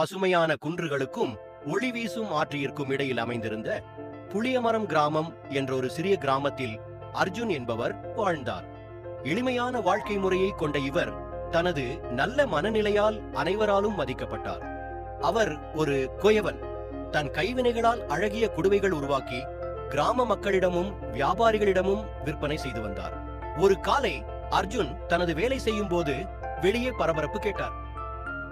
பசுமையான குன்றுகளுக்கும் ஒளி வீசும் ஆற்றிற்கும் இடையில் அமைந்திருந்த புளியமரம் கிராமம் என்ற ஒரு சிறிய கிராமத்தில் அர்ஜுன் என்பவர் வாழ்ந்தார். எளிமையான வாழ்க்கை முறையை கொண்ட இவர் தனது நல்ல மனநிலையால் அனைவராலும் மதிக்கப்பட்டார். அவர் ஒரு குயவன். தன் கைவினைகளால் அழகிய குடுவைகள் உருவாக்கி கிராம மக்களிடமும் வியாபாரிகளிடமும் விற்பனை செய்து வந்தார். ஒரு காலை அர்ஜுன் தனது வேலை செய்யும் போது வெளியே பரபரப்பு கேட்டார்.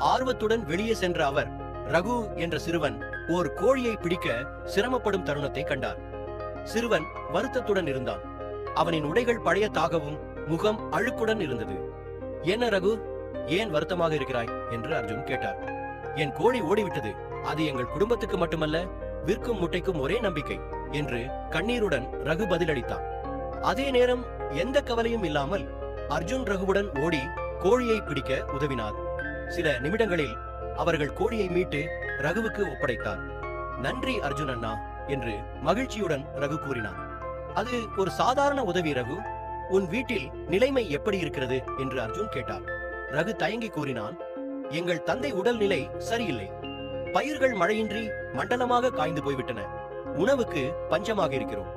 ஆர்வத்துடன் வெளியே சென்ற அவர் ரகு என்ற சிறுவன் ஓர் கோழியை பிடிக்க சிரமப்படும் தருணத்தை கண்டார். சிறுவன் வருத்தத்துடன் இருந்தான். அவனின் உடைகள் பழையதாகவும் முகம் அழுக்குடன் இருந்தது. என்ன ரகு, ஏன் வருத்தமாக இருக்கிறாய் என்று அர்ஜுன் கேட்டார். என் கோழி ஓடிவிட்டது. அது எங்கள் குடும்பத்துக்கு மட்டுமல்ல, விற்கும் முட்டைக்கும் ஒரே நம்பிக்கை என்று கண்ணீருடன் ரகு பதிலளித்தான். அதே நேரம் எந்த கவலையும் இல்லாமல் அர்ஜுன் ரகுவுடன் ஓடி கோழியை பிடிக்க உதவினார். சில நிமிடங்களில் அவர்கள் கோழியை மீட்டு ரகுவுக்கு ஒப்படைத்தார். நன்றி அர்ஜுன் அண்ணா என்று மகிழ்ச்சியுடன் ரகு கூறினார். அது ஒரு சாதாரண உதவி ரகு. உன் வீட்டில் நிலைமை எப்படி இருக்கிறது என்று அர்ஜுன் கேட்டார். ரகு தயங்கி கூறினான், எங்கள் தந்தை உடல்நிலை சரியில்லை. பயிர்கள் மழையின்றி மண்டலமாக காய்ந்து போய்விட்டன. உணவுக்கு பஞ்சமாக இருக்கிறோம்.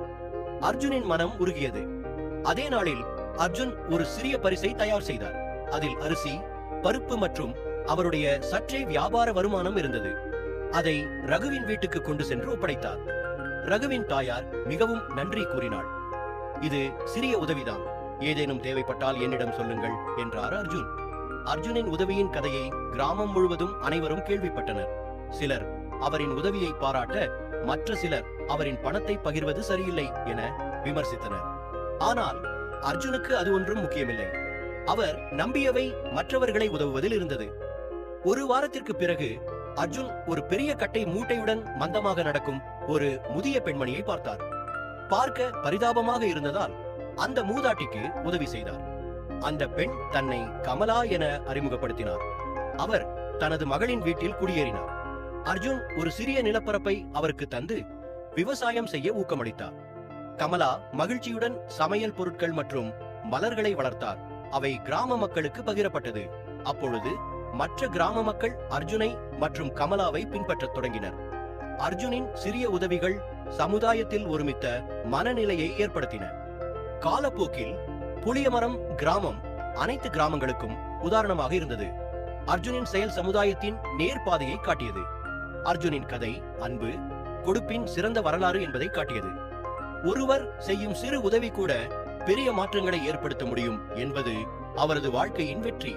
அர்ஜுனின் மனம் உருகியது. அதே நாளில் அர்ஜுன் ஒரு சிறிய பரிசை தயார் செய்தார். அதில் அரிசி, பருப்பு மற்றும் அவருடைய சற்றே வியாபார வருமானம் இருந்தது. அதை ரகுவின் வீட்டுக்கு கொண்டு சென்று ஒப்படைத்தார். ரகுவின் தாயார் மிகவும் நன்றி கூறினாள். இது சிறிய உதவிதான், ஏதேனும் தேவைப்பட்டால் என்னிடம் சொல்லுங்கள் என்றார் அர்ஜுன். அர்ஜுனின் உதவியின் கதையை கிராமம் முழுவதும் அனைவரும் கேள்விப்பட்டனர். சிலர் அவரின் உதவியை பாராட்ட, மற்ற சிலர் அவரின் பணத்தை பகிர்வது சரியில்லை என விமர்சித்தனர். ஆனால் அர்ஜுனுக்கு அது ஒன்றும் முக்கியமில்லை. அவர் நம்பியவை மற்றவர்களை உதவுவதில் இருந்தது. ஒரு வாரத்திற்கு பிறகு அர்ஜுன் ஒரு பெரிய கட்டை மூட்டையுடன் மந்தமாக நடக்கும் ஒரு முதிய பெண்மணியை பார்த்தார். பார்க்க பரிதாபமாக இருந்ததால் அந்த மூதாட்டிக்கு உதவி செய்தார். அந்த பெண் தன்னை கமலா என அறிமுகப்படுத்தினார். அவர் தனது மகளின் வீட்டில் குடியேறினார். அர்ஜுன் ஒரு சிறிய நிலப்பரப்பை அவருக்கு தந்து விவசாயம் செய்ய ஊக்கமளித்தார். கமலா மகிழ்ச்சியுடன் சமையல் பொருட்கள் மற்றும் மலர்களை வளர்த்தார். அவை கிராம மக்களுக்கு பகிரப்பட்டது. அப்பொழுது மற்ற கிராம மக்கள் அர்ஜுனை மற்றும் கமலாவை பின்பற்றத் தொடங்கினர். அர்ஜுனின் சிறிய உதவிகள் சமுதாயத்தில் ஒருமித்த மனநிலையை ஏற்படுத்தின. காலப்போக்கில் புளியமரம் கிராமம் அனைத்து கிராமங்களுக்கும் உதாரணமாக இருந்தது. அர்ஜுனின் செயல் சமுதாயத்தின் நேர்பாதையை காட்டியது. அர்ஜுனின் கதை அன்பு, கொடுப்பின் சிறந்த வரலாறு என்பதை காட்டியது. ஒருவர் செய்யும் சிறு உதவி கூட பெரிய மாற்றங்களை ஏற்படுத்த முடியும் என்பது அவரது வாழ்க்கையின் வெற்றி.